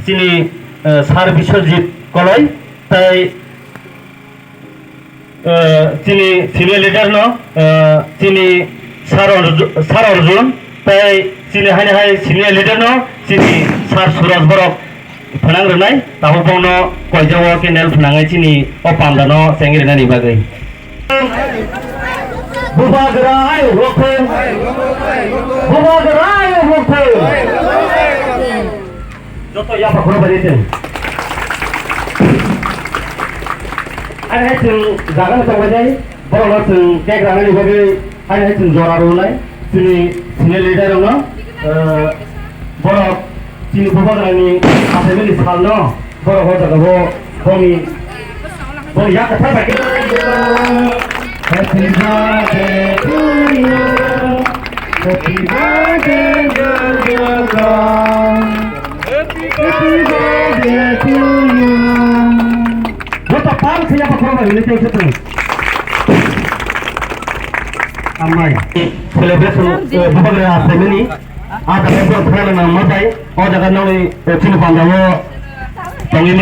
যিনি সার বিশ্বজিৎ কলয় তাই যিনি সিনিয়র লিডার ন যিনি সার অর্জুন তাই যিনি হাই হাই সিনিয়র লিডার ন যিনি সার সুরজ বরক ফেनांग्रोनाय ताहु बावनो कयजाव केनेल फनाङै चिनि अपामदानो सेंग्रेनानि बागै बुबागराय होखो बुबागराय होखो जतो याफा खरो बादिते आरो जों जागान थांबाय बर'नो जों केग्रानि बागै आरो जों जरारुनाय जोंनि सिनियर लिडारावनो बर' Sini bubagrani asal salno boro boro jago bomi bomi ya kata bagi Happy birthday to you Happy birthday Happy birthday to you Bota pam siapa korban ini tuh tuh Amai celebration bubagrani asal ini ada yang berperan nama Matai, oh jangan nol, cina pandawo, panggil